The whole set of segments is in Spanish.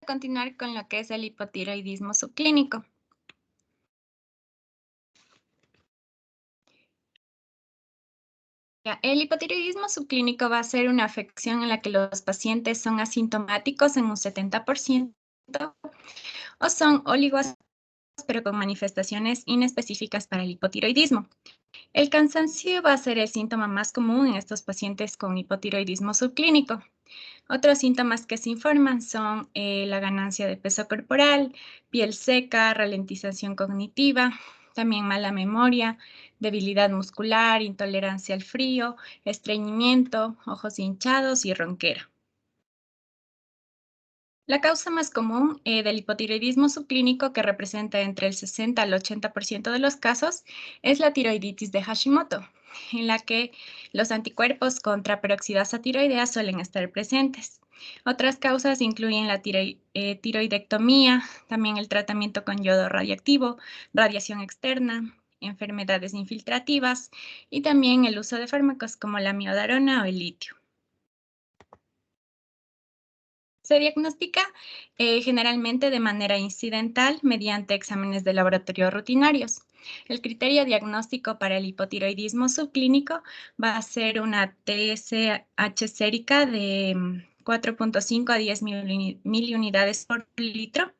continuar con lo que es el hipotiroidismo subclínico. Ya, el hipotiroidismo subclínico va a ser una afección en la que los pacientes son asintomáticos en un 70% o son oligos, pero con manifestaciones inespecíficas para el hipotiroidismo. El cansancio va a ser el síntoma más común en estos pacientes con hipotiroidismo subclínico. Otros síntomas que se informan son la ganancia de peso corporal, piel seca, ralentización cognitiva, también mala memoria, debilidad muscular, intolerancia al frío, estreñimiento, ojos hinchados y ronquera. La causa más común del hipotiroidismo subclínico, que representa entre el 60 al 80% de los casos, es la tiroiditis de Hashimoto, en la que los anticuerpos contra peroxidasa tiroidea suelen estar presentes. Otras causas incluyen la tiroidectomía, también el tratamiento con yodo radiactivo, radiación externa, enfermedades infiltrativas y también el uso de fármacos como la miodarona o el litio. Se diagnostica generalmente de manera incidental mediante exámenes de laboratorio rutinarios. El criterio diagnóstico para el hipotiroidismo subclínico va a ser una TSH sérica de 4.5 a 10 miliunidades por litro,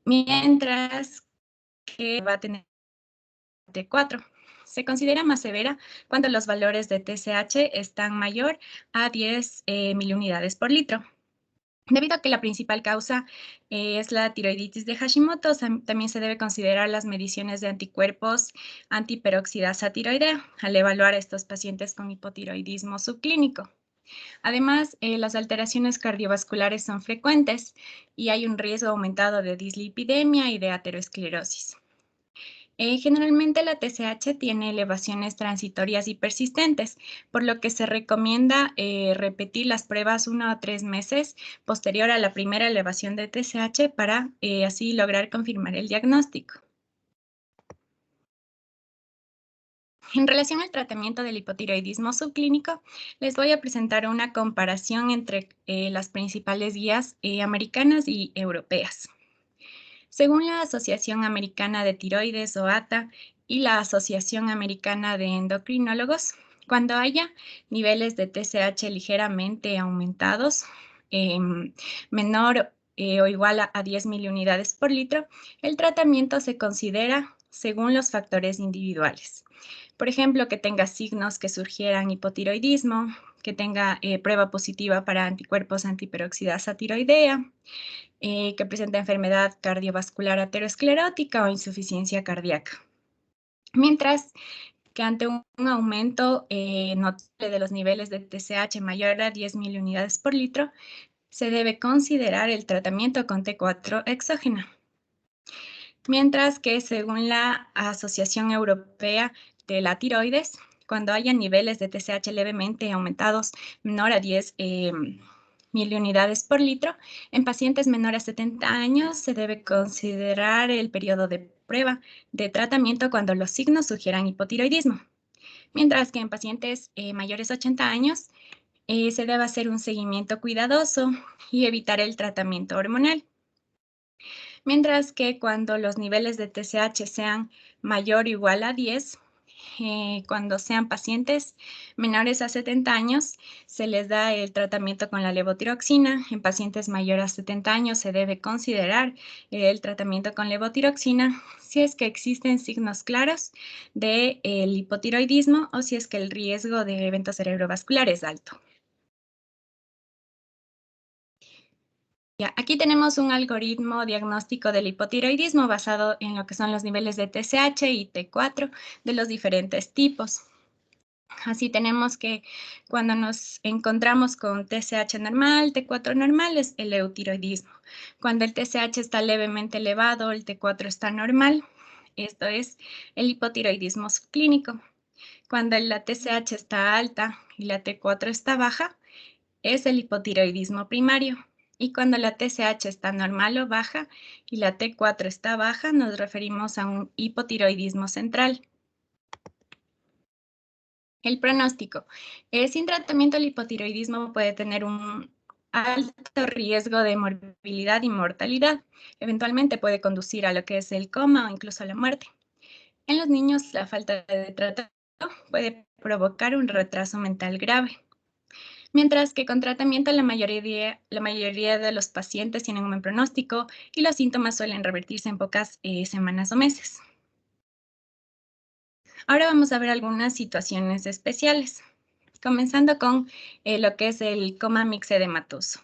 mientras que va a tener T4. Se considera más severa cuando los valores de TSH están mayor a 10 miliunidades por litro. Debido a que la principal causa es la tiroiditis de Hashimoto, también se debe considerar las mediciones de anticuerpos antiperoxidasa tiroidea al evaluar a estos pacientes con hipotiroidismo subclínico. Además, las alteraciones cardiovasculares son frecuentes y hay un riesgo aumentado de dislipidemia y de aterosclerosis. Generalmente la TSH tiene elevaciones transitorias y persistentes, por lo que se recomienda repetir las pruebas 1 a 3 meses posterior a la primera elevación de TSH para así lograr confirmar el diagnóstico. En relación al tratamiento del hipotiroidismo subclínico, les voy a presentar una comparación entre las principales guías americanas y europeas. Según la Asociación Americana de Tiroides o ATA y la Asociación Americana de Endocrinólogos, cuando haya niveles de TSH ligeramente aumentados, menor o igual a 10 miliunidades por litro, el tratamiento se considera según los factores individuales. Por ejemplo, que tenga signos que sugieran hipotiroidismo, que tenga prueba positiva para anticuerpos antiperoxidasa tiroidea, que presenta enfermedad cardiovascular aterosclerótica o insuficiencia cardíaca. Mientras que ante un aumento notable de los niveles de TSH mayor a 10 miliunidades por litro, se debe considerar el tratamiento con T4 exógena. Mientras que según la Asociación Europea de la Tiroides, cuando haya niveles de TSH levemente aumentados menor a 10 miliunidades por litro, en pacientes menores a 70 años se debe considerar el periodo de prueba de tratamiento cuando los signos sugieran hipotiroidismo, mientras que en pacientes mayores a 80 años se debe hacer un seguimiento cuidadoso y evitar el tratamiento hormonal. Mientras que cuando los niveles de TSH sean mayor o igual a 10, cuando sean pacientes menores a 70 años, se les da el tratamiento con la levotiroxina. En pacientes mayores a 70 años se debe considerar el tratamiento con levotiroxina si es que existen signos claros de hipotiroidismo o si es que el riesgo de evento cerebrovascular es alto. Ya, aquí tenemos un algoritmo diagnóstico del hipotiroidismo basado en lo que son los niveles de TSH y T4 de los diferentes tipos. Así tenemos que cuando nos encontramos con TSH normal, T4 normal es el eutiroidismo. Cuando el TSH está levemente elevado, el T4 está normal, esto es el hipotiroidismo subclínico. Cuando la TSH está alta y la T4 está baja, es el hipotiroidismo primario. Y cuando la TSH está normal o baja y la T4 está baja, nos referimos a un hipotiroidismo central. El pronóstico. Sin tratamiento, el hipotiroidismo puede tener un alto riesgo de morbilidad y mortalidad. Eventualmente puede conducir a lo que es el coma o incluso a la muerte. En los niños, la falta de tratamiento puede provocar un retraso mental grave. Mientras que con tratamiento la mayoría de los pacientes tienen un buen pronóstico y los síntomas suelen revertirse en pocas semanas o meses. Ahora vamos a ver algunas situaciones especiales, comenzando con lo que es el coma mixedematoso.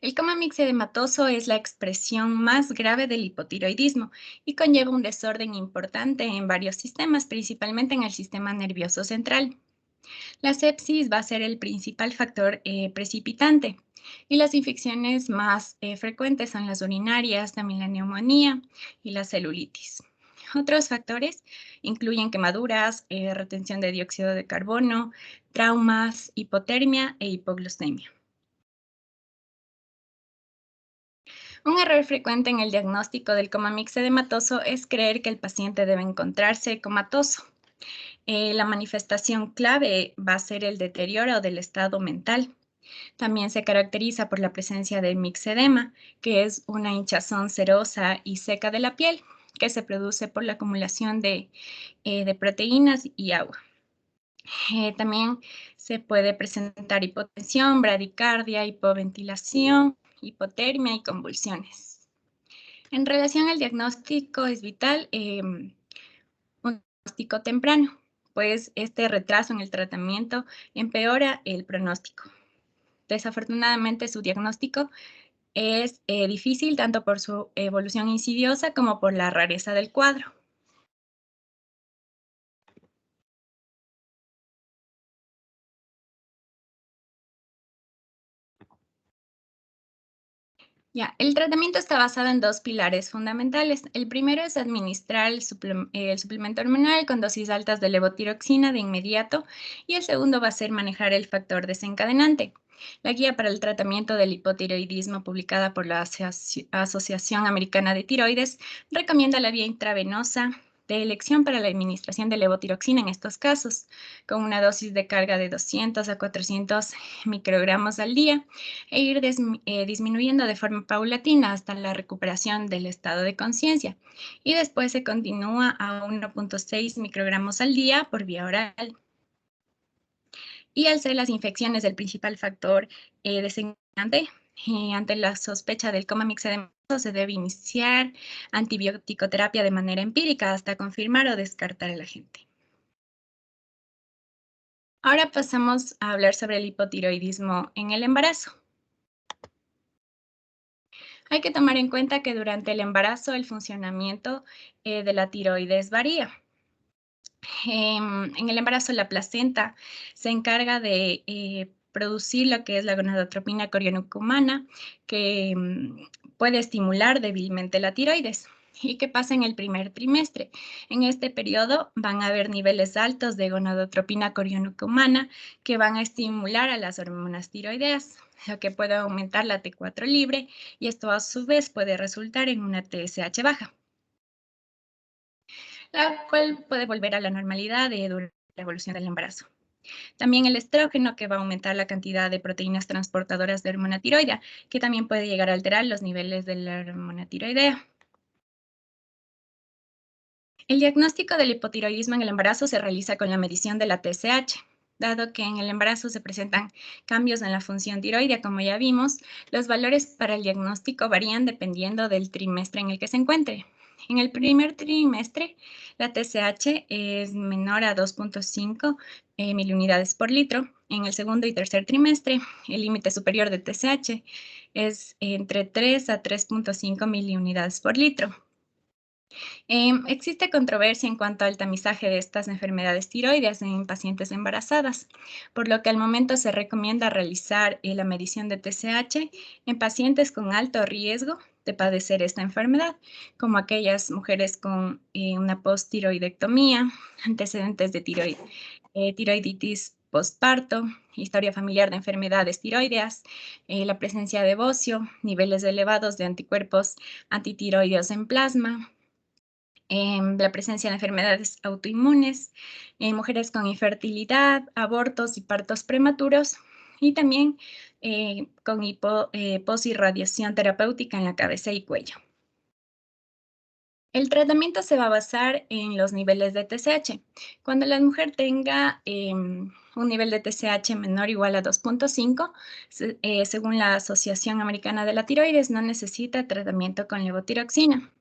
El coma mixedematoso es la expresión más grave del hipotiroidismo y conlleva un desorden importante en varios sistemas, principalmente en el sistema nervioso central. La sepsis va a ser el principal factor precipitante y las infecciones más frecuentes son las urinarias, también la neumonía y la celulitis. Otros factores incluyen quemaduras, retención de dióxido de carbono, traumas, hipotermia e hipoglucemia. Un error frecuente en el diagnóstico del coma mixedematoso es creer que el paciente debe encontrarse comatoso. La manifestación clave va a ser el deterioro del estado mental. También se caracteriza por la presencia de mixedema, que es una hinchazón serosa y seca de la piel, que se produce por la acumulación de proteínas y agua. También se puede presentar hipotensión, bradicardia, hipoventilación, hipotermia y convulsiones. En relación al diagnóstico, es vital un diagnóstico temprano, pues este retraso en el tratamiento empeora el pronóstico. Desafortunadamente, su diagnóstico es difícil tanto por su evolución insidiosa como por la rareza del cuadro. Ya, el tratamiento está basado en dos pilares fundamentales. El primero es administrar el suplemento hormonal con dosis altas de levotiroxina de inmediato y el segundo va a ser manejar el factor desencadenante. La guía para el tratamiento del hipotiroidismo publicada por la Asociación Americana de Tiroides recomienda la vía intravenosa de elección para la administración de levotiroxina en estos casos, con una dosis de carga de 200 a 400 microgramos al día e ir disminuyendo de forma paulatina hasta la recuperación del estado de conciencia. Y después se continúa a 1,6 microgramos al día por vía oral. Y al ser las infecciones el principal factor desencadenante, ante la sospecha del coma mixedematoso se debe iniciar antibioticoterapia de manera empírica hasta confirmar o descartar el agente. Ahora pasamos a hablar sobre el hipotiroidismo en el embarazo. Hay que tomar en cuenta que durante el embarazo el funcionamiento de la tiroides varía. En el embarazo la placenta se encarga de producir lo que es la gonadotropina chorionucleumana, que puede estimular débilmente la tiroides. ¿Y qué pasa en el primer trimestre? En este periodo van a haber niveles altos de gonadotropina chorionucleumana que van a estimular a las hormonas tiroideas, lo que puede aumentar la T4 libre y esto a su vez puede resultar en una TSH baja, la cual puede volver a la normalidad durante la evolución del embarazo. También el estrógeno, que va a aumentar la cantidad de proteínas transportadoras de hormona tiroidea, que también puede llegar a alterar los niveles de la hormona tiroidea. El diagnóstico del hipotiroidismo en el embarazo se realiza con la medición de la TSH. Dado que en el embarazo se presentan cambios en la función tiroidea, como ya vimos, los valores para el diagnóstico varían dependiendo del trimestre en el que se encuentre. En el primer trimestre, la TSH es menor a 2,5 miliunidades por litro. En el segundo y tercer trimestre, el límite superior de TSH es entre 3 a 3,5 miliunidades por litro. Existe controversia en cuanto al tamizaje de estas enfermedades tiroideas en pacientes embarazadas, por lo que al momento se recomienda realizar la medición de TSH en pacientes con alto riesgo de padecer esta enfermedad, como aquellas mujeres con una posttiroidectomía, antecedentes de tiroiditis postparto, historia familiar de enfermedades tiroideas, la presencia de bocio, niveles elevados de anticuerpos antitiroideos en plasma, la presencia de enfermedades autoinmunes, mujeres con infertilidad, abortos y partos prematuros, y también con posirradiación terapéutica en la cabeza y cuello. El tratamiento se va a basar en los niveles de TSH. Cuando la mujer tenga un nivel de TSH menor o igual a 2.5, según la Asociación Americana de la Tiroides, no necesita tratamiento con levotiroxina.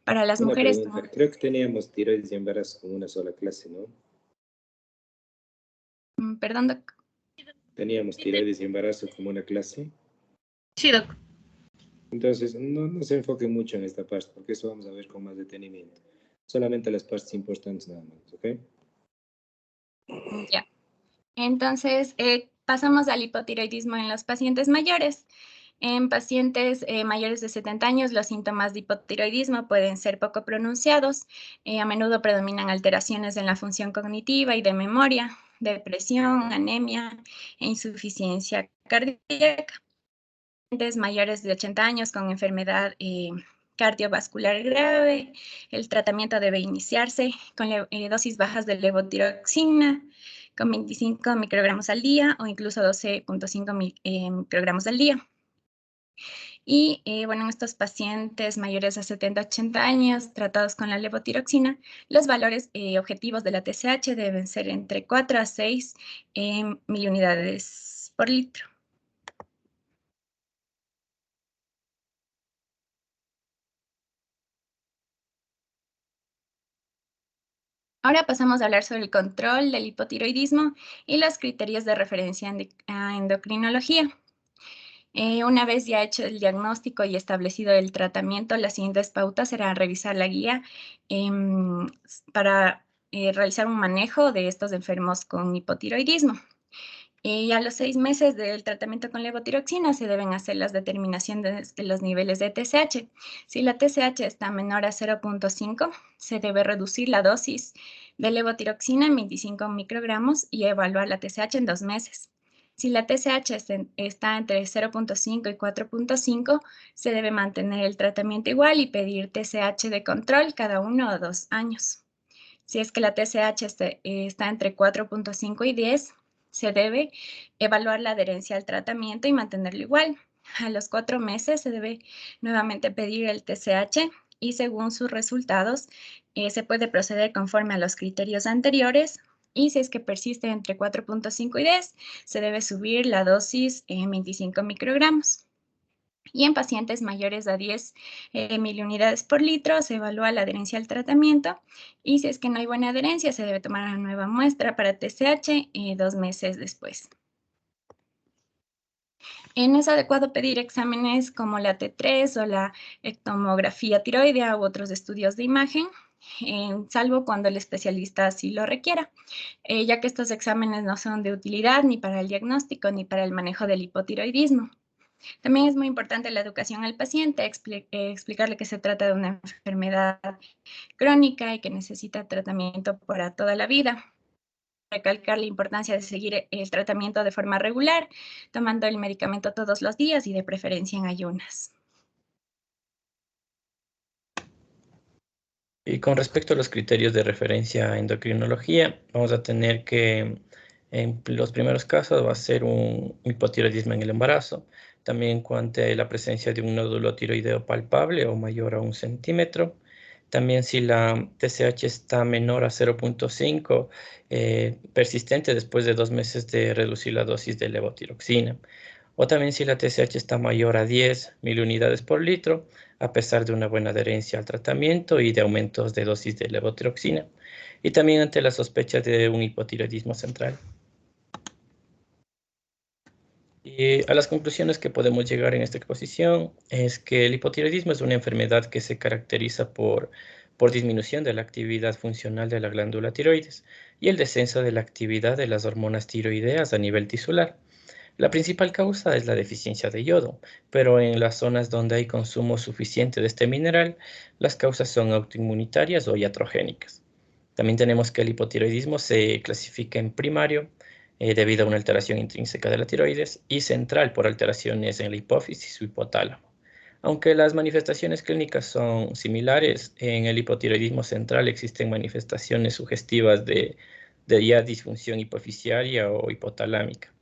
Para las Una mujeres... pregunta, creo que teníamos tiroides y embarazo como una sola clase, ¿no? Perdón, doc. Teníamos tiroides y embarazo como una clase. Sí, doc. Entonces, no se enfoque mucho en esta parte, porque eso vamos a ver con más detenimiento. Solamente las partes importantes nada más, ¿ok? Ya. Entonces, pasamos al hipotiroidismo en los pacientes mayores. En pacientes mayores de 70 años, los síntomas de hipotiroidismo pueden ser poco pronunciados. A menudo predominan alteraciones en la función cognitiva y de memoria, depresión, anemia e insuficiencia cardíaca. Pacientes mayores de 80 años con enfermedad cardiovascular grave, el tratamiento debe iniciarse con dosis bajas de levotiroxina, con 25 microgramos al día o incluso 12.5 microgramos al día. Y bueno, en estos pacientes mayores a 70-80 años tratados con la levotiroxina, los valores objetivos de la TSH deben ser entre 4 a 6 miliunidades por litro. Ahora pasamos a hablar sobre el control del hipotiroidismo y los criterios de referencia en endocrinología. Una vez ya hecho el diagnóstico y establecido el tratamiento, las siguientes pautas serán revisar la guía para realizar un manejo de estos enfermos con hipotiroidismo. A los 6 meses del tratamiento con levotiroxina se deben hacer las determinaciones de los niveles de TSH. Si la TSH está menor a 0.5, se debe reducir la dosis de levotiroxina en 25 microgramos y evaluar la TSH en 2 meses. Si la TSH está entre 0.5 y 4.5, se debe mantener el tratamiento igual y pedir TSH de control cada 1 o 2 años. Si es que la TSH está entre 4.5 y 10, se debe evaluar la adherencia al tratamiento y mantenerlo igual. A los 4 meses se debe nuevamente pedir el TSH y según sus resultados se puede proceder conforme a los criterios anteriores. Y si es que persiste entre 4.5 y 10, se debe subir la dosis en 25 microgramos. Y en pacientes mayores a 10 miliunidades por litro se evalúa la adherencia al tratamiento y si es que no hay buena adherencia se debe tomar una nueva muestra para TSH 2 meses después. No es adecuado pedir exámenes como la T3 o la ectomografía tiroidea u otros estudios de imagen, salvo cuando el especialista así lo requiera, ya que estos exámenes no son de utilidad ni para el diagnóstico ni para el manejo del hipotiroidismo. También es muy importante la educación al paciente, explicarle que se trata de una enfermedad crónica y que necesita tratamiento para toda la vida. Recalcar la importancia de seguir el tratamiento de forma regular, tomando el medicamento todos los días y de preferencia en ayunas. Y con respecto a los criterios de referencia a endocrinología, vamos a tener que en los primeros casos va a ser un hipotiroidismo en el embarazo, también cuando la presencia de un nódulo tiroideo palpable o mayor a 1 centímetro. También si la TSH está menor a 0.5, persistente después de 2 meses de reducir la dosis de levotiroxina. O también si la TSH está mayor a 10 miliunidades por litro, a pesar de una buena adherencia al tratamiento y de aumentos de dosis de levotiroxina. Y también ante la sospecha de un hipotiroidismo central. Y a las conclusiones que podemos llegar en esta exposición es que el hipotiroidismo es una enfermedad que se caracteriza por disminución de la actividad funcional de la glándula tiroides y el descenso de la actividad de las hormonas tiroideas a nivel tisular. La principal causa es la deficiencia de yodo, pero en las zonas donde hay consumo suficiente de este mineral, las causas son autoinmunitarias o iatrogénicas. También tenemos que el hipotiroidismo se clasifica en primario, debido a una alteración intrínseca de la tiroides, y central por alteraciones en la hipófisis o hipotálamo. Aunque las manifestaciones clínicas son similares, en el hipotiroidismo central existen manifestaciones sugestivas de ya disfunción hipofisiaria o hipotalámica.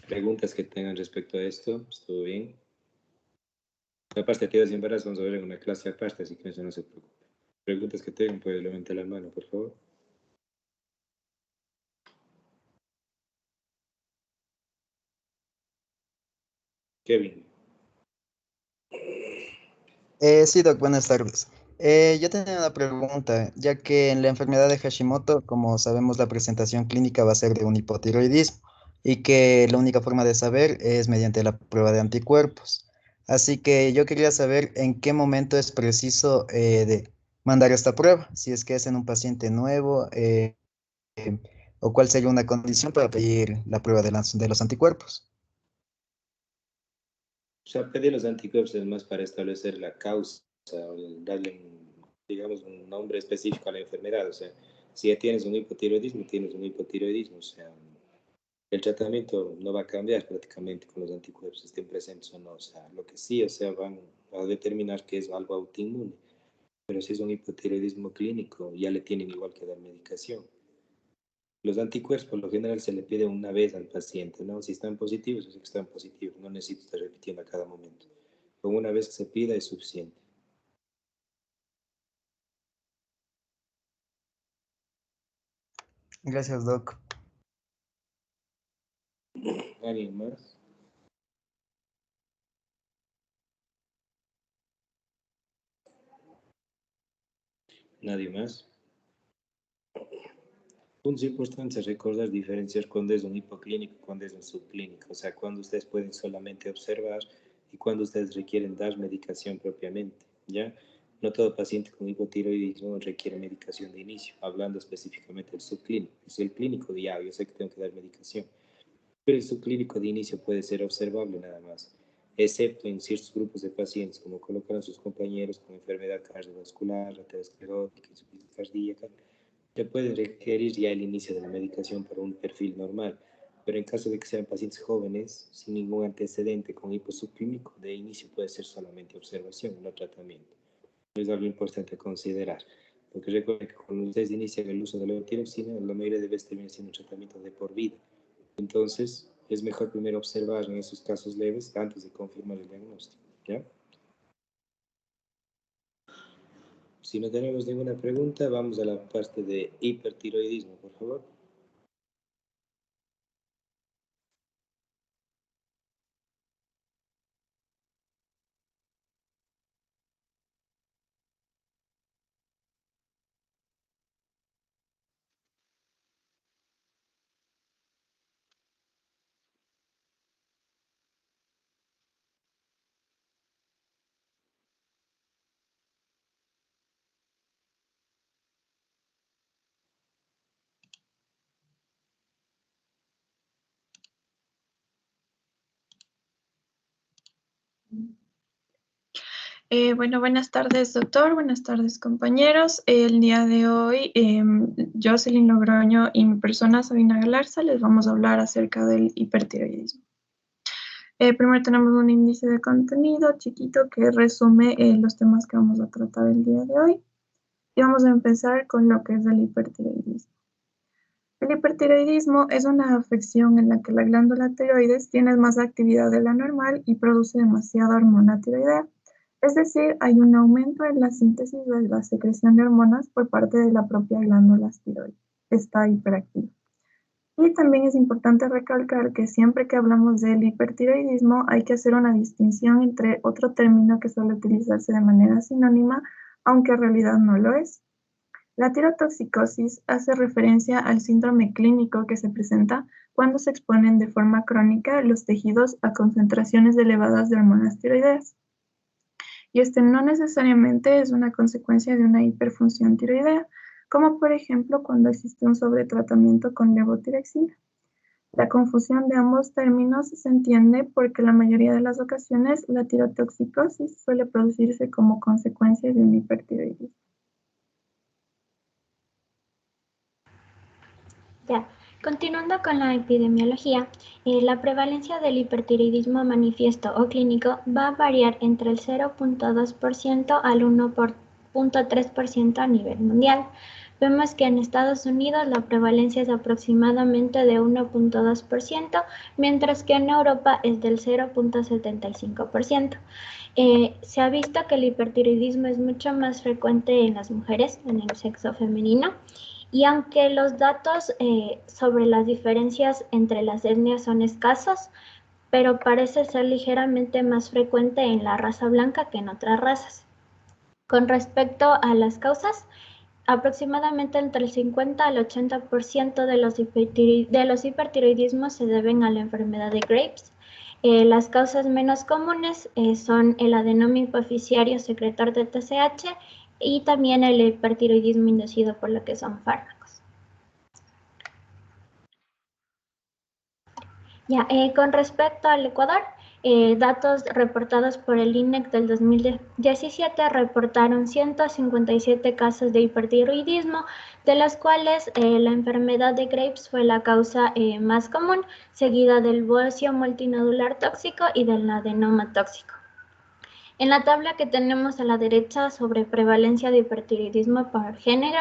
Preguntas que tengan respecto a esto, ¿estuvo bien? La parte de sin veras vamos a ver en una clase aparte, así que eso no se preocupe. Preguntas que tengan, pueden levantar la mano, por favor. Kevin. Sí, Doc, buenas tardes. Yo tenía una pregunta, ya que en la enfermedad de Hashimoto, como sabemos, la presentación clínica va a ser de un hipotiroidismo y que la única forma de saber es mediante la prueba de anticuerpos. Así que yo quería saber en qué momento es preciso de mandar esta prueba, si es que es en un paciente nuevo o cuál sería una condición para pedir la prueba de los anticuerpos. O sea, pedir los anticuerpos es más para establecer la causa, o darle, digamos, un nombre específico a la enfermedad. O sea, si ya tienes un hipotiroidismo, tienes un hipotiroidismo. O sea, el tratamiento no va a cambiar prácticamente con los anticuerpos, estén presentes o no. O sea, lo que sí, o sea, van a determinar que es algo autoinmune. Pero si es un hipotiroidismo clínico, ya le tienen igual que dar medicación. Los anticuerpos por lo general se le pide una vez al paciente, ¿no? Si están positivos, es que están positivos, no necesito estar repitiendo a cada momento. Con una vez que se pida es suficiente. Gracias, Doc. ¿Alguien más? ¿Nadie más? Puntos importantes, recordar diferenciar cuando es un hipoclínico y cuando es un subclínico, o sea, cuando ustedes pueden solamente observar y cuando ustedes requieren dar medicación propiamente, ¿ya? No todo paciente con hipotiroidismo requiere medicación de inicio, hablando específicamente del subclínico. Si el clínico diario, yo sé que tengo que dar medicación, pero el subclínico de inicio puede ser observable nada más, excepto en ciertos grupos de pacientes, como colocan a sus compañeros con enfermedad cardiovascular, aterosclerótica, insuficiencia cardíaca, se puede requerir ya el inicio de la medicación para un perfil normal, pero en caso de que sean pacientes jóvenes, sin ningún antecedente con hiposubclínico, de inicio puede ser solamente observación, no tratamiento. Es algo importante a considerar, porque recuerden que cuando ustedes inician el uso de la tiroxina, la mayoría de veces termina siendo un tratamiento de por vida. Entonces, es mejor primero observar en esos casos leves antes de confirmar el diagnóstico, ¿ya? Si no tenemos ninguna pregunta, vamos a la parte de hipertiroidismo, por favor. Bueno, buenas tardes, doctor. Buenas tardes, compañeros. El día de hoy, Jocelyn Logroño y mi persona, Sabina Galarza, les vamos a hablar acerca del hipertiroidismo. Primero tenemos un índice de contenido chiquito que resume los temas que vamos a tratar el día de hoy. Y vamos a empezar con lo que es el hipertiroidismo. El hipertiroidismo es una afección en la que la glándula tiroides tiene más actividad de la normal y produce demasiada hormona tiroidea. Es decir, hay un aumento en la síntesis de la secreción de hormonas por parte de la propia glándula tiroides. Está hiperactiva. Y también es importante recalcar que siempre que hablamos del hipertiroidismo hay que hacer una distinción entre otro término que suele utilizarse de manera sinónima, aunque en realidad no lo es. La tirotoxicosis hace referencia al síndrome clínico que se presenta cuando se exponen de forma crónica los tejidos a concentraciones elevadas de hormonas tiroideas. Y este no necesariamente es una consecuencia de una hiperfunción tiroidea, como por ejemplo cuando existe un sobretratamiento con levotiroxina. La confusión de ambos términos se entiende porque la mayoría de las ocasiones la tirotoxicosis suele producirse como consecuencia de un hipertiroidismo. Ya, continuando con la epidemiología, la prevalencia del hipertiroidismo manifiesto o clínico va a variar entre el 0.2% al 1.3% a nivel mundial. vemos que en Estados Unidos la prevalencia es aproximadamente de 1.2%, mientras que en Europa es del 0.75%. Se ha visto que el hipertiroidismo es mucho más frecuente en las mujeres, en el sexo femenino, y aunque los datos sobre las diferencias entre las etnias son escasos, pero parece ser ligeramente más frecuente en la raza blanca que en otras razas. Con respecto a las causas, aproximadamente entre el 50 al 80% de los hipertiroidismos se deben a la enfermedad de Graves. Las causas menos comunes son el adenoma hipoficiario secretor de TSH y también el hipertiroidismo inducido por lo que son fármacos. Ya, con respecto al Ecuador, datos reportados por el INEC del 2017 reportaron 157 casos de hipertiroidismo, de los cuales la enfermedad de Graves fue la causa más común, seguida del bocio multinodular tóxico y del adenoma tóxico. En la tabla que tenemos a la derecha sobre prevalencia de hipertiroidismo por género,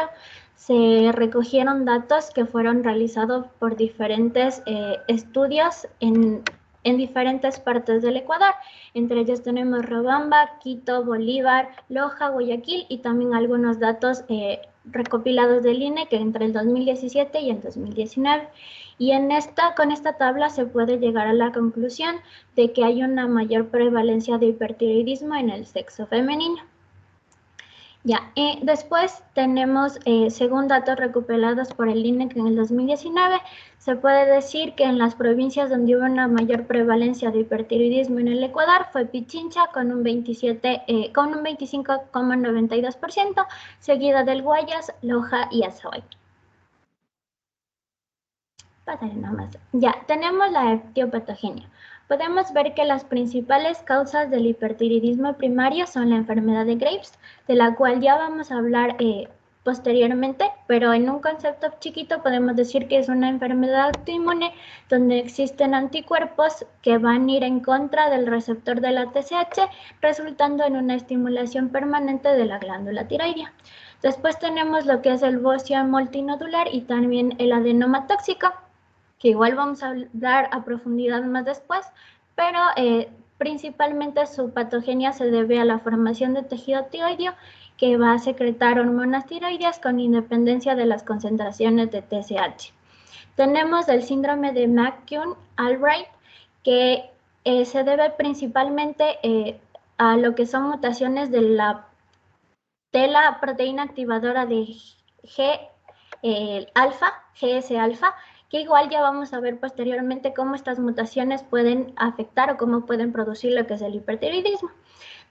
se recogieron datos que fueron realizados por diferentes estudios en diferentes partes del Ecuador. Entre ellos tenemos Robamba, Quito, Bolívar, Loja, Guayaquil y también algunos datos recopilados del INE que entre el 2017 y el 2019. Y con esta tabla se puede llegar a la conclusión de que hay una mayor prevalencia de hipertiroidismo en el sexo femenino. Ya, después tenemos, según datos recuperados por el INEC en el 2019, se puede decir que en las provincias donde hubo una mayor prevalencia de hipertiroidismo en el Ecuador fue Pichincha con un 25,92%, seguida del Guayas, Loja y Azahuay. Pasaré nomás. Ya, tenemos la etiopatogenia. Podemos ver que las principales causas del hipertiroidismo primario son la enfermedad de Graves, de la cual ya vamos a hablar posteriormente, pero en un concepto chiquito podemos decir que es una enfermedad autoinmune donde existen anticuerpos que van a ir en contra del receptor de la TSH, resultando en una estimulación permanente de la glándula tiroidea. Después tenemos lo que es el bocio multinodular y también el adenoma tóxico, que igual vamos a hablar a profundidad más después, pero principalmente su patogenia se debe a la formación de tejido tiroideo que va a secretar hormonas tiroideas con independencia de las concentraciones de TSH. Tenemos el síndrome de McCune-Albright, que se debe principalmente a lo que son mutaciones de la proteína activadora de GS-alfa, que igual ya vamos a ver posteriormente cómo estas mutaciones pueden afectar o cómo pueden producir lo que es el hipertiroidismo.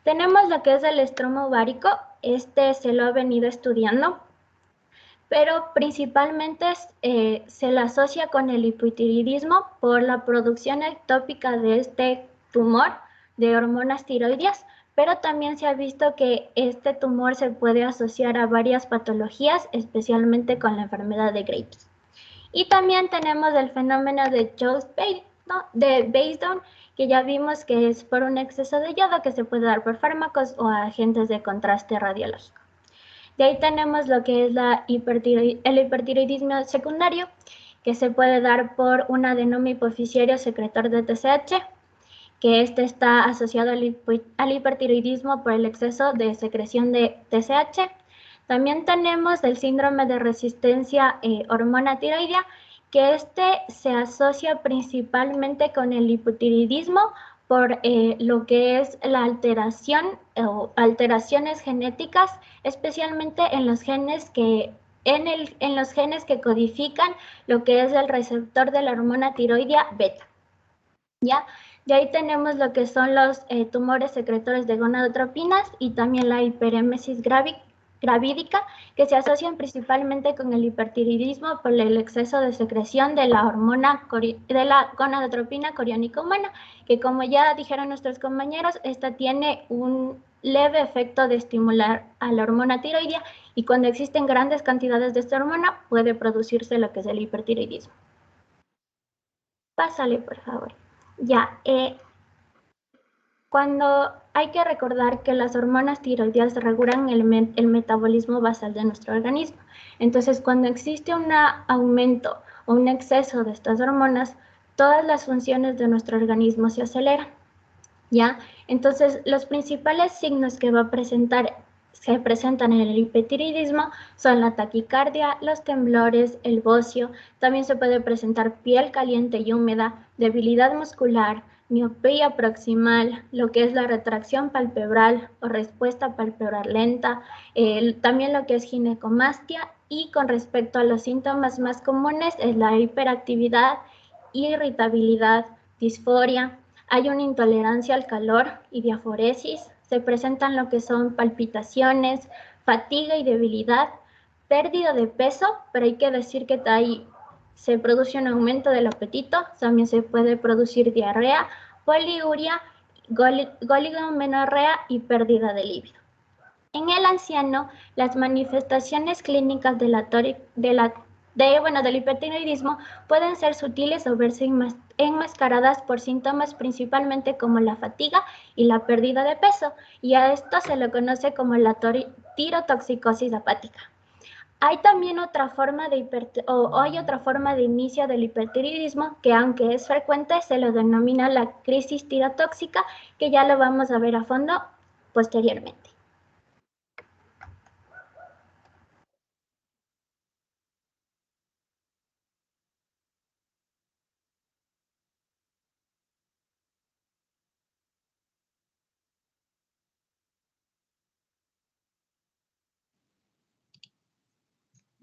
Tenemos lo que es el estroma ovárico, se lo ha venido estudiando, pero principalmente se le asocia con el hipotiroidismo por la producción ectópica de este tumor de hormonas tiroideas, pero también se ha visto que este tumor se puede asociar a varias patologías, especialmente con la enfermedad de Graves. Y también tenemos el fenómeno de Jones-Basedon, que ya vimos que es por un exceso de yodo que se puede dar por fármacos o agentes de contraste radiológico. De ahí tenemos lo que es el hipertiroidismo secundario, que se puede dar por un adenoma hipoficiario secretor de TSH, que está asociado al hipertiroidismo por el exceso de secreción de TSH. También tenemos el síndrome de resistencia hormona tiroidea, que se asocia principalmente con el hipotiroidismo por lo que es la alteración o alteraciones genéticas, especialmente en los genes que codifican lo que es el receptor de la hormona tiroidea beta. ¿Ya? De ahí tenemos lo que son los tumores secretores de gonadotropinas y también la hiperémesis gravídica, que se asocian principalmente con el hipertiroidismo por el exceso de secreción de la gonadotropina coriónica humana, que como ya dijeron nuestros compañeros, esta tiene un leve efecto de estimular a la hormona tiroidea y cuando existen grandes cantidades de esta hormona puede producirse lo que es el hipertiroidismo. Pásale, por favor. Ya, Cuando hay que recordar que las hormonas tiroideas regulan el metabolismo basal de nuestro organismo. Entonces, cuando existe un aumento o un exceso de estas hormonas, todas las funciones de nuestro organismo se aceleran, ¿ya? Entonces, los principales signos que se presentan en el hipertiroidismo son la taquicardia, los temblores, el bocio. También se puede presentar piel caliente y húmeda, debilidad muscular, miopía proximal, lo que es la retracción palpebral o respuesta palpebral lenta, también lo que es ginecomastia, y con respecto a los síntomas más comunes es la hiperactividad, irritabilidad, disforia. Hay una intolerancia al calor y diaforesis. Se presentan lo que son palpitaciones, fatiga y debilidad, pérdida de peso, pero hay que decir que ahí se produce un aumento del apetito. También se puede producir diarrea, poliuria, goligomenorrea y pérdida de líbido. En el anciano, las manifestaciones clínicas del hipertiroidismo pueden ser sutiles o verse enmascaradas por síntomas principalmente como la fatiga y la pérdida de peso, y a esto se le conoce como la tirotoxicosis hepática. Hay también otra forma de inicio del hipertiroidismo que, aunque es frecuente, se lo denomina la crisis tirotóxica, que ya lo vamos a ver a fondo posteriormente.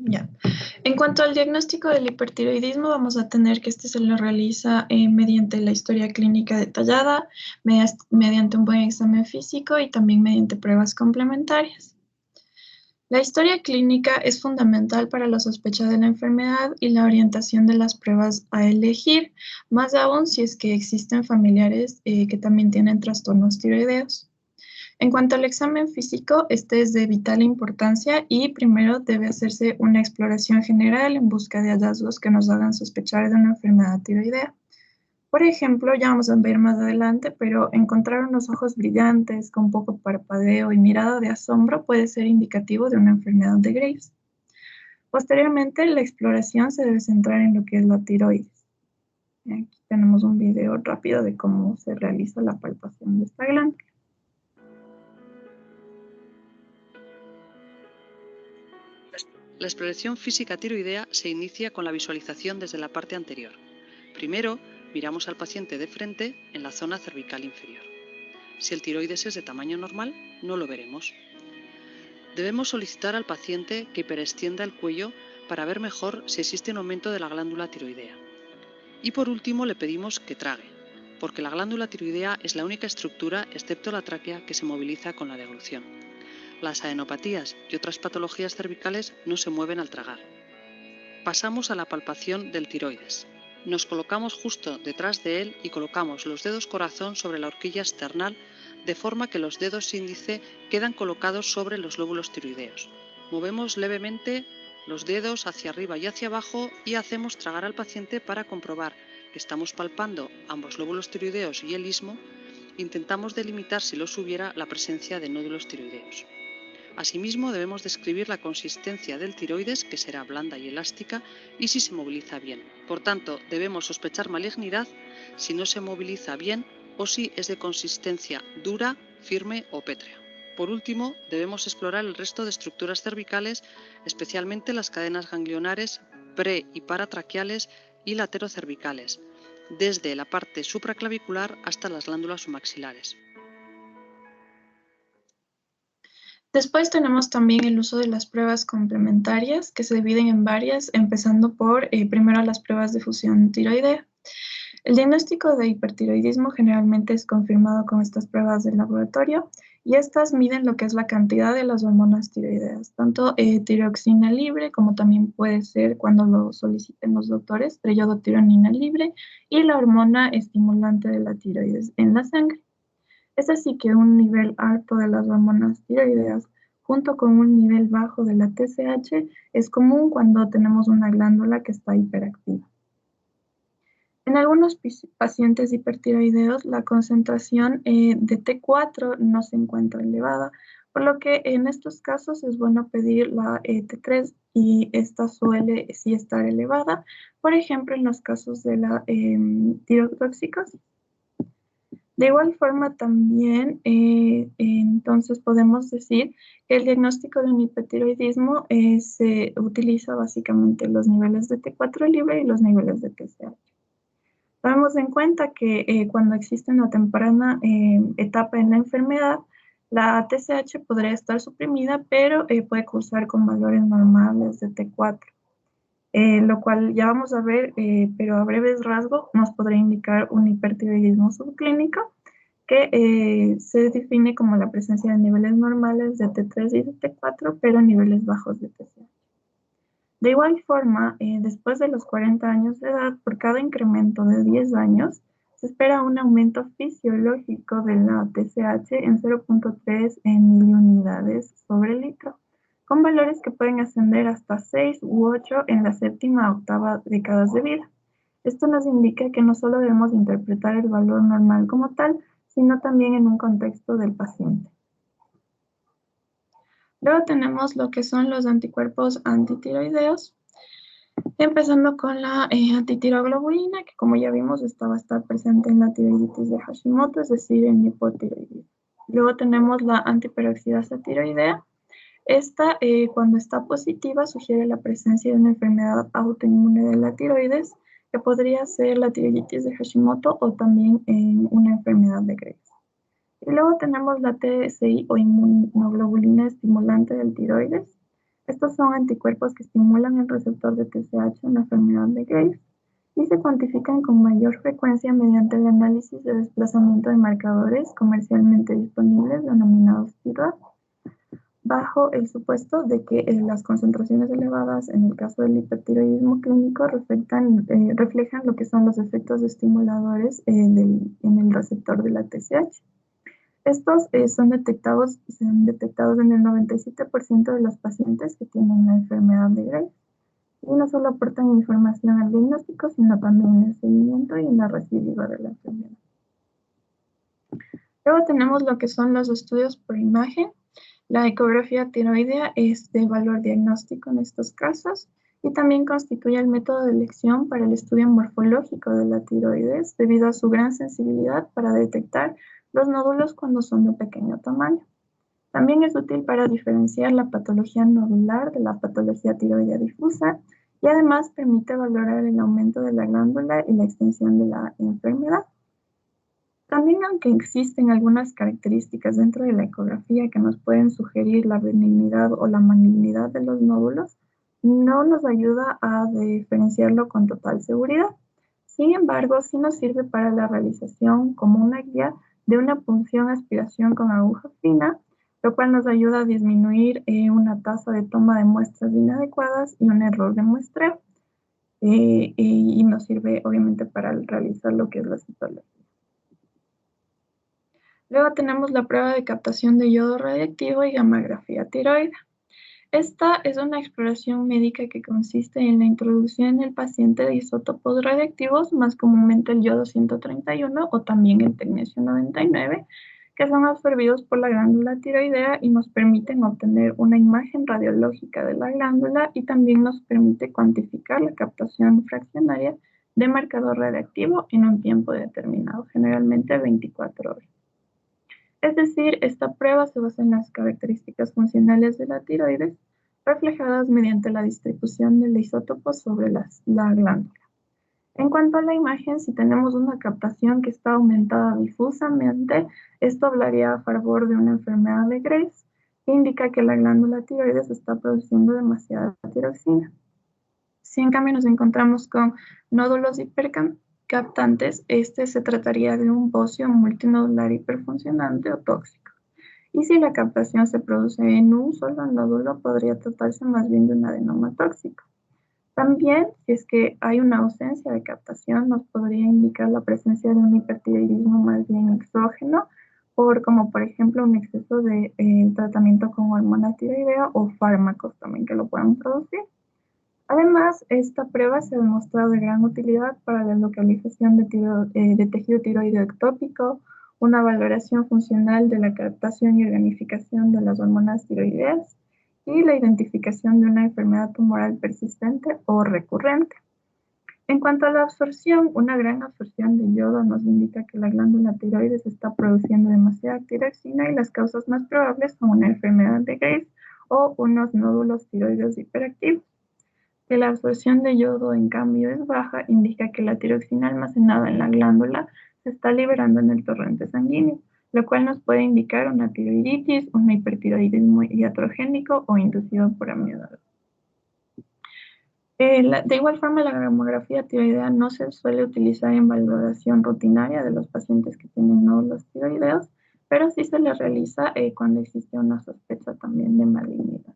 Ya. En cuanto al diagnóstico del hipertiroidismo, vamos a tener que este se lo realiza mediante la historia clínica detallada, mediante un buen examen físico y también mediante pruebas complementarias. La historia clínica es fundamental para la sospecha de la enfermedad y la orientación de las pruebas a elegir, más aún si es que existen familiares que también tienen trastornos tiroideos. En cuanto al examen físico, este es de vital importancia y primero debe hacerse una exploración general en busca de hallazgos que nos hagan sospechar de una enfermedad tiroidea. Por ejemplo, ya vamos a ver más adelante, pero encontrar unos ojos brillantes con poco parpadeo y mirada de asombro puede ser indicativo de una enfermedad de Graves. Posteriormente, la exploración se debe centrar en lo que es la tiroides. Aquí tenemos un video rápido de cómo se realiza la palpación de esta glándula. La exploración física tiroidea se inicia con la visualización desde la parte anterior. Primero, miramos al paciente de frente en la zona cervical inferior. Si el tiroides es de tamaño normal, no lo veremos. Debemos solicitar al paciente que hiperextienda el cuello para ver mejor si existe un aumento de la glándula tiroidea. Y por último, le pedimos que trague, porque la glándula tiroidea es la única estructura, excepto la tráquea, que se moviliza con la deglución. Las adenopatías y otras patologías cervicales no se mueven al tragar. Pasamos a la palpación del tiroides. Nos colocamos justo detrás de él y colocamos los dedos corazón sobre la horquilla external, de forma que los dedos índice quedan colocados sobre los lóbulos tiroideos. Movemos levemente los dedos hacia arriba y hacia abajo y hacemos tragar al paciente para comprobar que estamos palpando ambos lóbulos tiroideos y el istmo. Intentamos delimitar, si los hubiera, la presencia de nódulos tiroideos. Asimismo, debemos describir la consistencia del tiroides, que será blanda y elástica, y si se moviliza bien. Por tanto, debemos sospechar malignidad si no se moviliza bien o si es de consistencia dura, firme o pétrea. Por último, debemos explorar el resto de estructuras cervicales, especialmente las cadenas ganglionares pre- y paratraqueales y laterocervicales, desde la parte supraclavicular hasta las glándulas submaxilares. Después tenemos también el uso de las pruebas complementarias, que se dividen en varias, empezando por primero las pruebas de función tiroidea. El diagnóstico de hipertiroidismo generalmente es confirmado con estas pruebas del laboratorio y estas miden lo que es la cantidad de las hormonas tiroideas, tanto tiroxina libre como también puede ser, cuando lo soliciten los doctores, treyodotironina libre y la hormona estimulante de la tiroides en la sangre. Es así que un nivel alto de las hormonas tiroideas junto con un nivel bajo de la TSH es común cuando tenemos una glándula que está hiperactiva. En algunos pacientes hipertiroideos, la concentración de T4 no se encuentra elevada, por lo que en estos casos es bueno pedir la T3 y esta suele sí estar elevada, por ejemplo, en los casos de la tirotoxicosis. De igual forma también, entonces podemos decir que el diagnóstico de un hipertiroidismo se utiliza básicamente los niveles de T4 libre y los niveles de TSH. Tomemos en cuenta que cuando existe una temprana etapa en la enfermedad, la TSH podría estar suprimida, pero puede cursar con valores normales de T4, lo cual ya vamos a ver, pero a breves rasgos nos podría indicar un hipertiroidismo subclínico que se define como la presencia de niveles normales de T3 y de T4, pero niveles bajos de TSH. De igual forma, después de los 40 años de edad, por cada incremento de 10 años, se espera un aumento fisiológico de la TSH en 0.3 miliunidades sobre litro, con valores que pueden ascender hasta 6 u 8 en la séptima a octava décadas de vida. Esto nos indica que no solo debemos interpretar el valor normal como tal, sino también en un contexto del paciente. Luego tenemos lo que son los anticuerpos antitiroideos, empezando con la antitiroglobulina, que como ya vimos va a estar presente en la tiroiditis de Hashimoto, es decir, en hipotiroidismo. Luego tenemos la antiperoxidasa tiroidea. Esta, cuando está positiva, sugiere la presencia de una enfermedad autoinmune de la tiroides, que podría ser la tiroiditis de Hashimoto o también una enfermedad de Graves. Y luego tenemos la TSI o inmunoglobulina estimulante del tiroides. Estos son anticuerpos que estimulan el receptor de TSH en la enfermedad de Graves y se cuantifican con mayor frecuencia mediante el análisis de desplazamiento de marcadores comercialmente disponibles denominados TIRAD, bajo el supuesto de que las concentraciones elevadas en el caso del hipertiroidismo clínico reflejan lo que son los efectos estimuladores en el receptor de la TSH. Estos son detectados en el 97% de los pacientes que tienen la enfermedad de Graves y no solo aportan información al diagnóstico, sino también en el seguimiento y en la recidiva de la enfermedad. Luego tenemos lo que son los estudios por imagen. La ecografía tiroidea es de valor diagnóstico en estos casos y también constituye el método de elección para el estudio morfológico de la tiroides debido a su gran sensibilidad para detectar los nódulos cuando son de pequeño tamaño. También es útil para diferenciar la patología nodular de la patología tiroidea difusa y además permite valorar el aumento de la glándula y la extensión de la enfermedad. También, aunque existen algunas características dentro de la ecografía que nos pueden sugerir la benignidad o la malignidad de los nódulos, no nos ayuda a diferenciarlo con total seguridad. Sin embargo, sí nos sirve para la realización como una guía de una punción-aspiración con aguja fina, lo cual nos ayuda a disminuir una tasa de toma de muestras inadecuadas y un error de muestreo. Y nos sirve obviamente para realizar lo que es la citología. Luego tenemos la prueba de captación de yodo radiactivo y gammagrafía tiroidea. Esta es una exploración médica que consiste en la introducción en el paciente de isótopos radiactivos, más comúnmente el yodo 131 o también el tecnesio 99, que son absorbidos por la glándula tiroidea y nos permiten obtener una imagen radiológica de la glándula y también nos permite cuantificar la captación fraccionaria de marcador radiactivo en un tiempo determinado, generalmente 24 horas. Es decir, esta prueba se basa en las características funcionales de la tiroides reflejadas mediante la distribución del isótopo sobre la glándula. En cuanto a la imagen, si tenemos una captación que está aumentada difusamente, esto hablaría a favor de una enfermedad de Graves, que indica que la glándula tiroides está produciendo demasiada tiroxina. Si en cambio nos encontramos con nódulos hipercaptantes, este se trataría de un bocio multinodular hiperfuncionante o tóxico. Y si la captación se produce en un solo nódulo, podría tratarse más bien de un adenoma tóxico. También, si es que hay una ausencia de captación, nos podría indicar la presencia de un hipertiroidismo más bien exógeno, como por ejemplo un exceso de tratamiento con hormona tiroidea o fármacos también que lo puedan producir. Además, esta prueba se ha demostrado de gran utilidad para la localización de tejido tiroideo ectópico, una valoración funcional de la captación y organificación de las hormonas tiroideas y la identificación de una enfermedad tumoral persistente o recurrente. En cuanto a la absorción, una gran absorción de yodo nos indica que la glándula tiroides está produciendo demasiada tiroxina y las causas más probables son una enfermedad de Graves o unos nódulos tiroideos hiperactivos. Si la absorción de yodo, en cambio, es baja, indica que la tiroxina almacenada en la glándula se está liberando en el torrente sanguíneo, lo cual nos puede indicar una tiroiditis, un hipertiroidismo iatrogénico o inducido por amiloidosis. De igual forma, la gamografía tiroidea no se suele utilizar en valoración rutinaria de los pacientes que tienen nódulos tiroideos, pero sí se le realiza cuando existe una sospecha también de malignidad.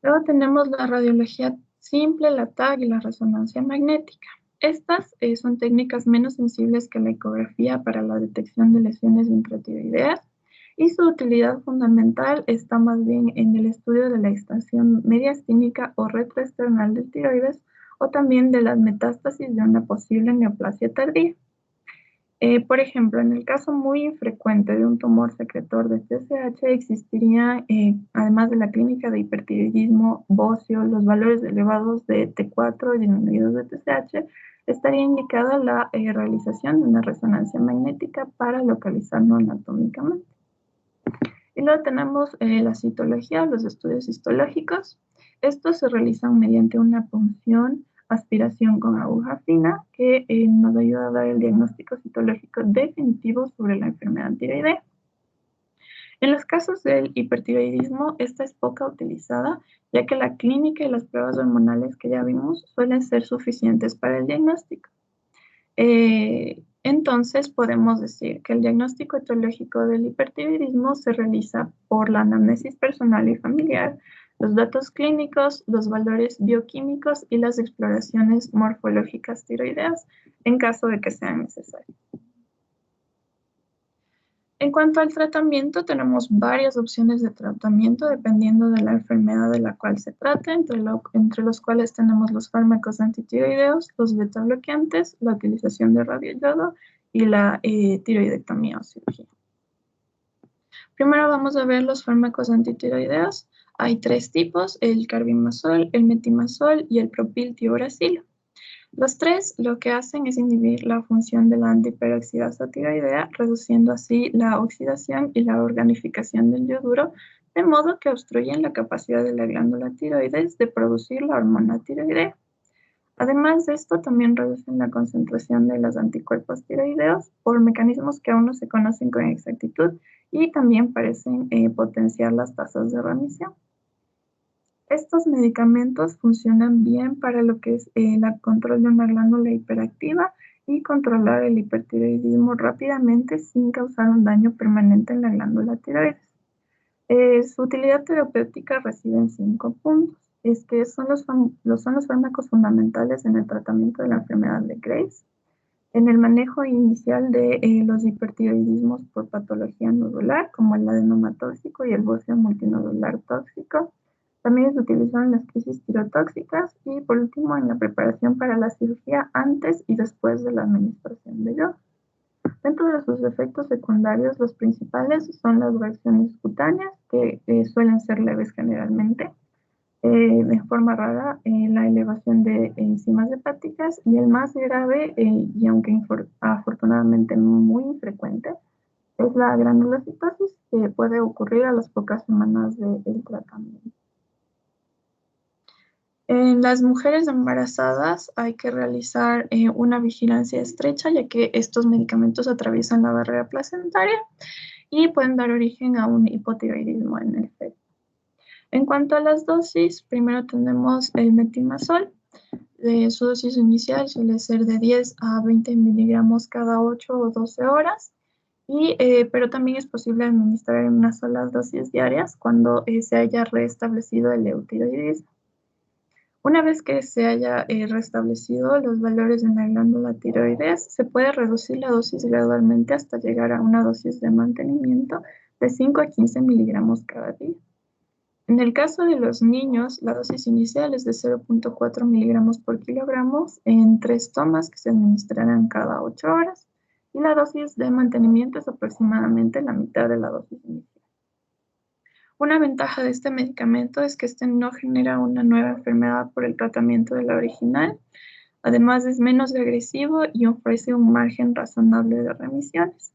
Luego tenemos la radiología simple, la TAG y la resonancia magnética. Estas son técnicas menos sensibles que la ecografía para la detección de lesiones intratiroideas y su utilidad fundamental está más bien en el estudio de la extensión mediastínica o retroesternal del tiroides o también de las metástasis de una posible neoplasia tardía. Por ejemplo, en el caso muy infrecuente de un tumor secretor de TSH, existiría, además de la clínica de hipertiroidismo bóseo, los valores elevados de T4 y disminuidos de TSH, estaría indicada la realización de una resonancia magnética para localizarlo anatómicamente. Y luego tenemos la citología o los estudios histológicos. Estos se realizan mediante una punción, aspiración con aguja fina, que nos ayuda a dar el diagnóstico citológico definitivo sobre la enfermedad tiroidea. En los casos del hipertiroidismo, esta es poca utilizada, ya que la clínica y las pruebas hormonales que ya vimos suelen ser suficientes para el diagnóstico. Entonces, podemos decir que el diagnóstico etiológico del hipertiroidismo se realiza por la anamnesis personal y familiar, los datos clínicos, los valores bioquímicos y las exploraciones morfológicas tiroideas en caso de que sean necesarias. En cuanto al tratamiento, tenemos varias opciones de tratamiento dependiendo de la enfermedad de la cual se trate, entre los cuales tenemos los fármacos antitiroideos, los betabloqueantes, la utilización de radioyodo y la tiroidectomía o cirugía. Primero vamos a ver los fármacos antitiroideos. Hay tres tipos, el carbimazol, el metimazol y el propiltiuracilo. Los tres lo que hacen es inhibir la función de la antiperoxidasa tiroidea, reduciendo así la oxidación y la organificación del yoduro, de modo que obstruyen la capacidad de la glándula tiroides de producir la hormona tiroidea. Además de esto, también reducen la concentración de los anticuerpos tiroideos por mecanismos que aún no se conocen con exactitud y también parecen potenciar las tasas de remisión. Estos medicamentos funcionan bien para lo que es el control de una glándula hiperactiva y controlar el hipertiroidismo rápidamente sin causar un daño permanente en la glándula tiroides. Su utilidad terapéutica reside en 5 puntos. Son los fármacos fundamentales en el tratamiento de la enfermedad de Graves, en el manejo inicial de los hipertiroidismos por patología nodular, como el adenoma tóxico y el bóseo multinodular tóxico. También se utilizan en las crisis tirotóxicas y, por último, en la preparación para la cirugía antes y después de la administración de yodo. Dentro de sus efectos secundarios, los principales son las reacciones cutáneas, que suelen ser leves generalmente, de forma rara, la elevación de enzimas hepáticas y el más grave, y aunque afortunadamente muy infrecuente, es la granulocitosis, que puede ocurrir a las pocas semanas del tratamiento. En las mujeres embarazadas hay que realizar una vigilancia estrecha, ya que estos medicamentos atraviesan la barrera placentaria y pueden dar origen a un hipotiroidismo en el feto. En cuanto a las dosis, primero tenemos el metimazol. Su dosis inicial suele ser de 10 a 20 miligramos cada 8 o 12 horas, pero también es posible administrar en unas solas dosis diarias cuando se haya restablecido el eutiroidismo. Una vez que se haya restablecido los valores en la glándula tiroides, se puede reducir la dosis gradualmente hasta llegar a una dosis de mantenimiento de 5 a 15 miligramos cada día. En el caso de los niños, la dosis inicial es de 0.4 miligramos por kilogramo en 3 tomas que se administrarán cada 8 horas y la dosis de mantenimiento es aproximadamente la mitad de la dosis inicial. Una ventaja de este medicamento es que este no genera una nueva enfermedad por el tratamiento de la original. Además, es menos agresivo y ofrece un margen razonable de remisiones.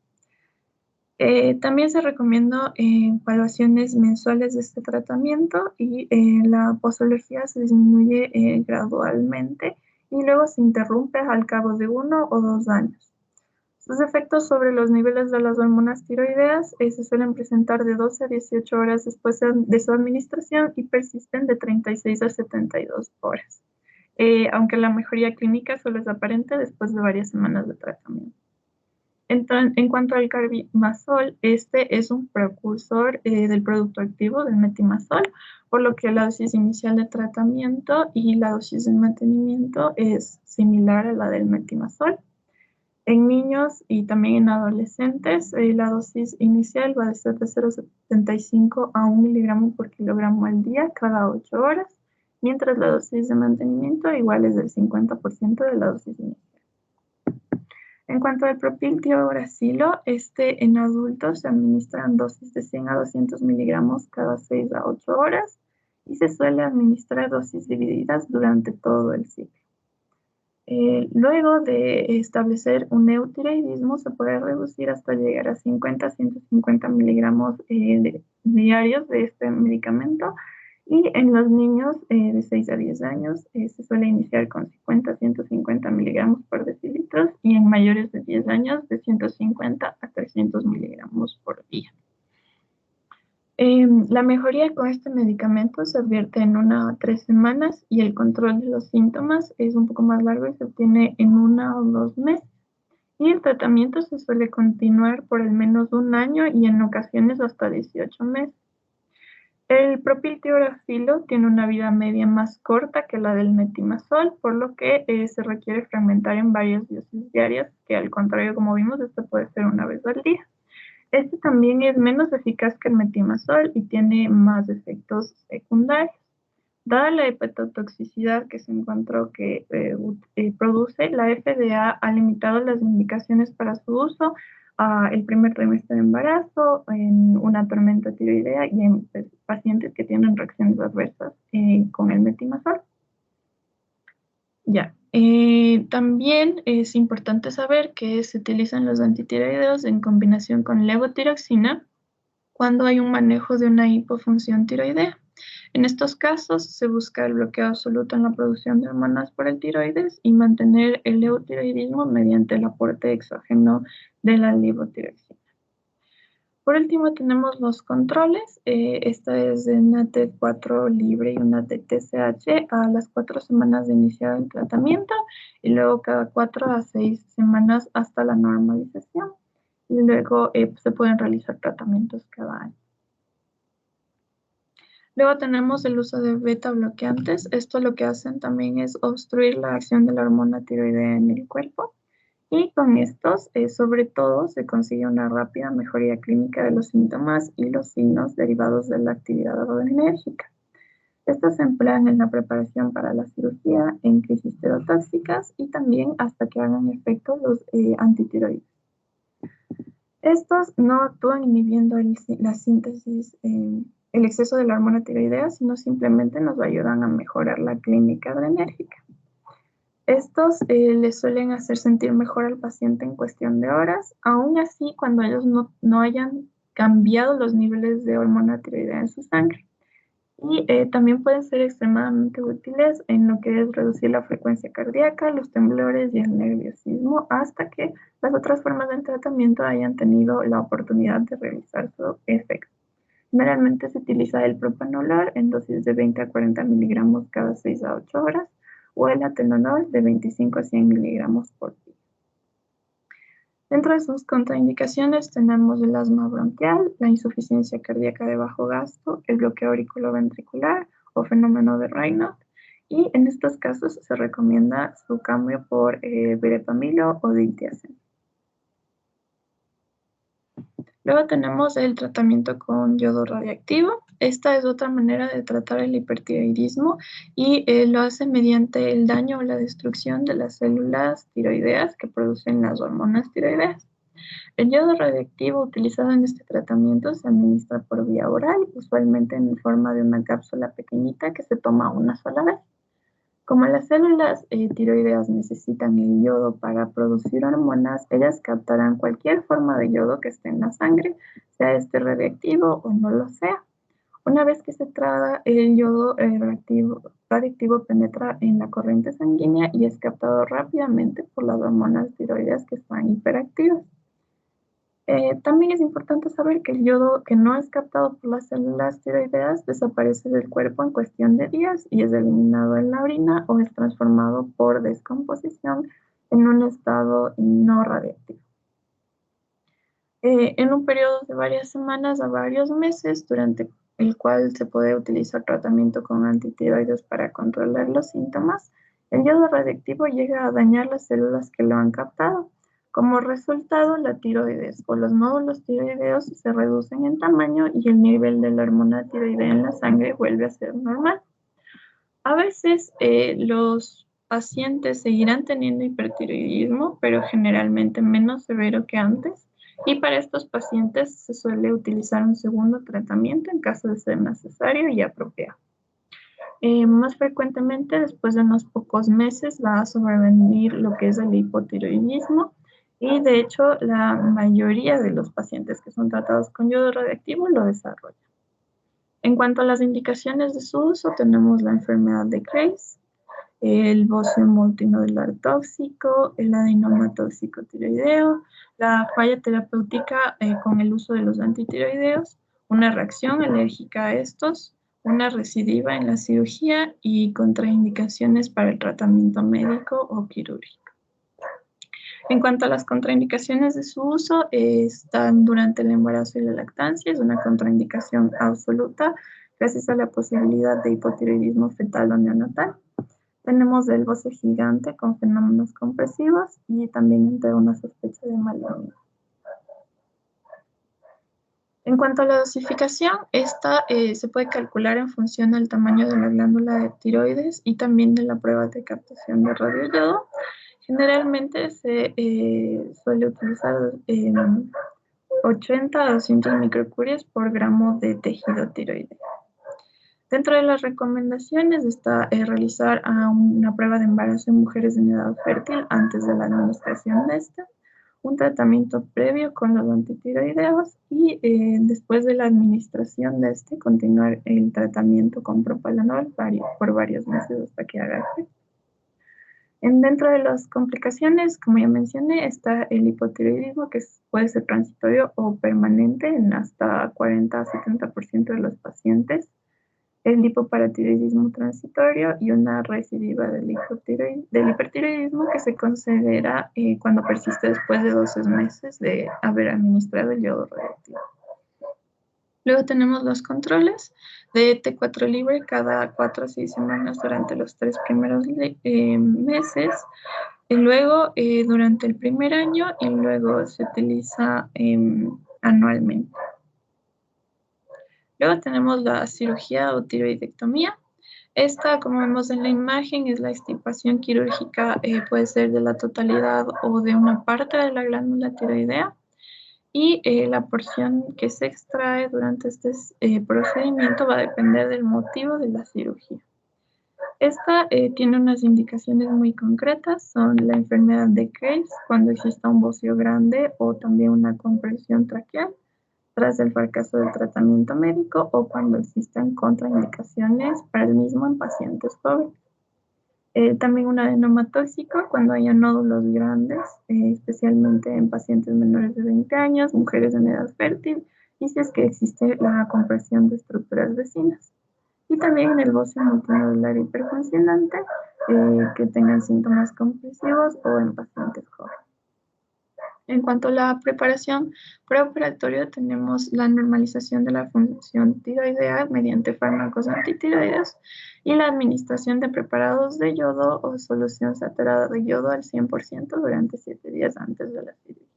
También se recomienda evaluaciones mensuales de este tratamiento y la posología se disminuye gradualmente y luego se interrumpe al cabo de 1 o 2 años. Sus efectos sobre los niveles de las hormonas tiroideas se suelen presentar de 12 a 18 horas después de su administración y persisten de 36 a 72 horas, aunque la mejoría clínica solo es aparente después de varias semanas de tratamiento. En cuanto al carbimazol, este es un precursor del producto activo del metimazol, por lo que la dosis inicial de tratamiento y la dosis de mantenimiento es similar a la del metimazol. En niños y también en adolescentes, la dosis inicial va a ser de 0,75 a 1 miligramo por kilogramo al día cada 8 horas, mientras la dosis de mantenimiento igual es del 50% de la dosis inicial. En cuanto al propiltiogracilo, en adultos se administran dosis de 100 a 200 miligramos cada 6 a 8 horas y se suele administrar dosis divididas durante todo el ciclo. Luego de establecer un eutiroidismo, se puede reducir hasta llegar a 50 a 150 miligramos diarios de este medicamento. Y en los niños de 6 a 10 años se suele iniciar con 50 a 150 miligramos por decilitros y en mayores de 10 años de 150 a 300 miligramos por día. La mejoría con este medicamento se advierte en 1 a 3 semanas y el control de los síntomas es un poco más largo y se obtiene en 1 o 2 meses. Y el tratamiento se suele continuar por al menos 1 año y en ocasiones hasta 18 meses. El propiltiogracilo tiene una vida media más corta que la del metimazol, por lo que se requiere fragmentar en varias dosis diarias, que al contrario, como vimos, esto puede ser una vez al día. Este también es menos eficaz que el metimazol y tiene más efectos secundarios. Dada la hepatotoxicidad que se encontró que produce, la FDA ha limitado las indicaciones para su uso el primer trimestre de embarazo, en una tormenta tiroidea y en pacientes que tienen reacciones adversas con el metimazol. Ya. También es importante saber que se utilizan los antitiroideos en combinación con levotiroxina cuando hay un manejo de una hipofunción tiroidea. En estos casos se busca el bloqueo absoluto en la producción de hormonas por el tiroides y mantener el eutiroidismo mediante el aporte exógeno de la levotiroxina. Por último tenemos los controles. Esta es de una T4 libre y una de TSH a las 4 semanas de iniciar el tratamiento y luego cada 4 a 6 semanas hasta la normalización. Y luego se pueden realizar tratamientos cada año. Luego tenemos el uso de beta bloqueantes. Esto lo que hacen también es obstruir la acción de la hormona tiroidea en el cuerpo. Y con estos, sobre todo, se consigue una rápida mejoría clínica de los síntomas y los signos derivados de la actividad adrenérgica. Estos se emplean en la preparación para la cirugía, en crisis tirotóxicas y también hasta que hagan efecto los antitiroides. Estos no actúan inhibiendo la síntesis, el exceso de la hormona tiroidea, sino simplemente nos ayudan a mejorar la clínica adrenérgica. Estos le suelen hacer sentir mejor al paciente en cuestión de horas, aún así cuando ellos no hayan cambiado los niveles de hormona tiroidea en su sangre. Y también pueden ser extremadamente útiles en lo que es reducir la frecuencia cardíaca, los temblores y el nerviosismo, hasta que las otras formas del tratamiento hayan tenido la oportunidad de realizar su efecto. Generalmente se utiliza el propanolol en dosis de 20 a 40 miligramos cada 6 a 8 horas o el atenolol de 25 a 100 miligramos por día. Dentro de sus contraindicaciones tenemos el asma bronquial, la insuficiencia cardíaca de bajo gasto, el bloqueo auriculoventricular o fenómeno de Raynaud, y en estos casos se recomienda su cambio por verapamilo o diltiazem. Luego tenemos el tratamiento con yodo radiactivo. esta es otra manera de tratar el hipertiroidismo y lo hace mediante el daño o la destrucción de las células tiroideas que producen las hormonas tiroideas. El yodo radioactivo utilizado en este tratamiento se administra por vía oral, usualmente en forma de una cápsula pequeñita que se toma una sola vez. Como las células tiroideas necesitan el yodo para producir hormonas, ellas captarán cualquier forma de yodo que esté en la sangre, sea este radiactivo o no lo sea. Una vez que se traga, el yodo radiactivo penetra en la corriente sanguínea y es captado rápidamente por las hormonas tiroideas que están hiperactivas. También es importante saber que el yodo que no es captado por las células tiroideas desaparece del cuerpo en cuestión de días y es eliminado en la orina o es transformado por descomposición en un estado no radiactivo. En un periodo de varias semanas a varios meses, durante el cual se puede utilizar tratamiento con antitiroides para controlar los síntomas, el yodo radiactivo llega a dañar las células que lo han captado. Como resultado, la tiroides o los nódulos tiroideos se reducen en tamaño y el nivel de la hormona tiroidea en la sangre vuelve a ser normal. A veces los pacientes seguirán teniendo hipertiroidismo, pero generalmente menos severo que antes. Y para estos pacientes se suele utilizar un segundo tratamiento en caso de ser necesario y apropiado. Más frecuentemente, después de unos pocos meses, va a sobrevenir lo que es el hipotiroidismo. Y de hecho, la mayoría de los pacientes que son tratados con yodo radioactivo lo desarrollan. En cuanto a las indicaciones de su uso, tenemos la enfermedad de Graves, el bocio multinodular tóxico, el adenoma tóxico tiroideo, la falla terapéutica con el uso de los antitiroideos, una reacción alérgica a estos, una recidiva en la cirugía y contraindicaciones para el tratamiento médico o quirúrgico. En cuanto a las contraindicaciones de su uso, están durante el embarazo y la lactancia, es una contraindicación absoluta gracias a la posibilidad de hipotiroidismo fetal o neonatal. Tenemos el bocio gigante con fenómenos compresivos y también entre una sospecha de malignidad. En cuanto a la dosificación, esta se puede calcular en función del tamaño de la glándula de tiroides y también de la prueba de captación de radioyodo. Generalmente se suele utilizar 80 a 200 microcuries por gramo de tejido tiroideo. Dentro de las recomendaciones está realizar una prueba de embarazo en mujeres en edad fértil antes de la administración de esta, un tratamiento previo con los antitiroideos y después de la administración de este continuar el tratamiento con propalanol por varios meses hasta que haga efecto. Dentro de las complicaciones, como ya mencioné, está el hipotiroidismo, que puede ser transitorio o permanente en hasta 40 a 70% de los pacientes, el hipoparatiroidismo transitorio y una recidiva del hipertiroidismo que se considera cuando persiste después de 12 meses de haber administrado el yodo radioactivo. Luego tenemos los controles de T4 libre cada 4 a 6 semanas durante los 3 primeros meses, y luego durante el primer año y luego se utiliza anualmente. Luego tenemos la cirugía o tiroidectomía. Esta, como vemos en la imagen, es la extirpación quirúrgica, puede ser de la totalidad o de una parte de la glándula tiroidea. Y la porción que se extrae durante este procedimiento va a depender del motivo de la cirugía. Esta tiene unas indicaciones muy concretas, son la enfermedad de Graves, cuando exista un bocio grande o también una compresión traqueal tras el fracaso del tratamiento médico o cuando existan contraindicaciones para el mismo en pacientes jóvenes. También un adenoma tóxico cuando haya nódulos grandes, especialmente en pacientes menores de 20 años, mujeres en edad fértil y si es que existe la compresión de estructuras vecinas. Y también en el bocio multinodular hiperfuncionante que tengan síntomas compresivos o en pacientes jóvenes. En cuanto a la preparación preoperatoria, tenemos la normalización de la función tiroidea mediante fármacos antitiroides y la administración de preparados de yodo o solución saturada de yodo al 100% durante 7 días antes de la cirugía.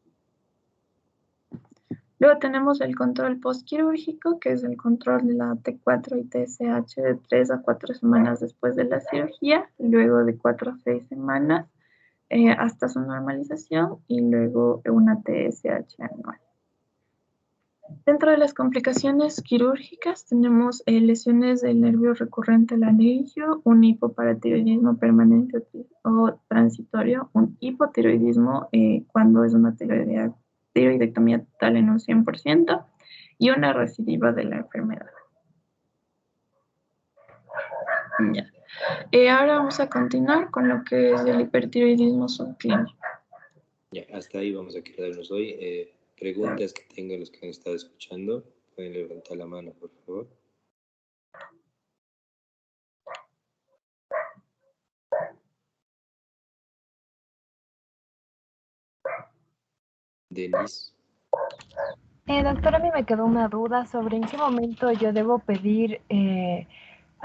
Luego tenemos el control postquirúrgico, que es el control de la T4 y TSH de 3 a 4 semanas después de la cirugía, luego de 4 a 6 semanas hasta su normalización y luego una TSH anual. Dentro de las complicaciones quirúrgicas tenemos lesiones del nervio recurrente laringio, un hipoparatiroidismo permanente o transitorio, un hipotiroidismo cuando es una tiroidectomía total en un 100% y una recidiva de la enfermedad. Ya. Ahora vamos a continuar con lo que es el hipertiroidismo subclínico. Ya, hasta ahí vamos a quedarnos hoy. Preguntas que tengan los que han estado escuchando, pueden levantar la mano, por favor. Denise. Doctora, a mí me quedó una duda sobre en qué momento yo debo pedir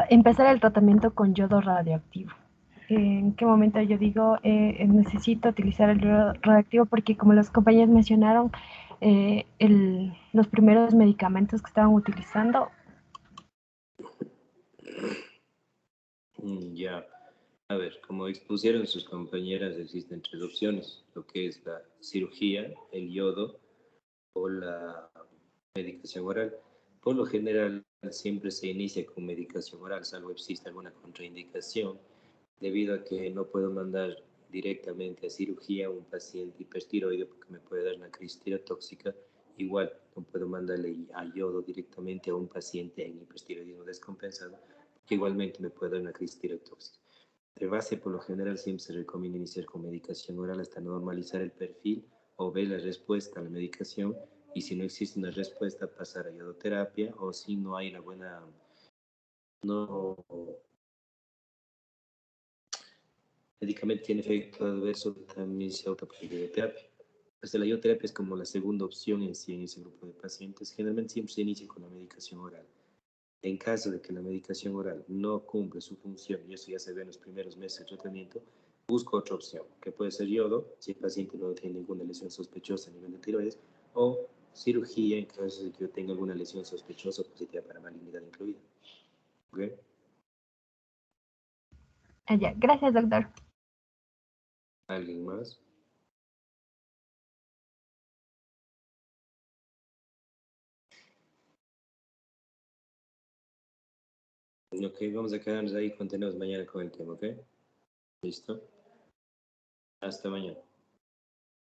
empezar el tratamiento con yodo radioactivo. ¿En qué momento yo digo necesito utilizar el yodo radioactivo? Porque como los compañeros mencionaron, los primeros medicamentos que estaban utilizando. Ya, a ver, como expusieron sus compañeras, existen 3 opciones, lo que es la cirugía, el yodo o la medicación oral. Por lo general, siempre se inicia con medicación oral, salvo existe alguna contraindicación, debido a que no puedo mandar directamente a cirugía a un paciente hipertiroide porque me puede dar una crisis tirotóxica. Igual, no puedo mandarle a yodo directamente a un paciente en hipertiroidismo descompensado, porque igualmente me puede dar una crisis tirotóxica. De base, por lo general, siempre se recomienda iniciar con medicación oral hasta normalizar el perfil o ver la respuesta a la medicación, y si no existe una respuesta, pasar a iodoterapia, o si no hay la buena, no, medicamento tiene efecto adverso, también se opta por la iodoterapia. La iodoterapia es como la segunda opción en sí en ese grupo de pacientes. Generalmente siempre se inicia con la medicación oral. En caso de que la medicación oral no cumple su función, y eso ya se ve en los primeros meses de tratamiento, busco otra opción, que puede ser yodo, si el paciente no tiene ninguna lesión sospechosa a nivel de tiroides, o cirugía en caso de que yo tenga alguna lesión sospechosa o positiva para malignidad incluida. ¿Okay? Ya, gracias, doctor. ¿Alguien más? Ok, vamos a quedarnos ahí, continuamos mañana con el tema, ¿ok? ¿Listo? Hasta mañana.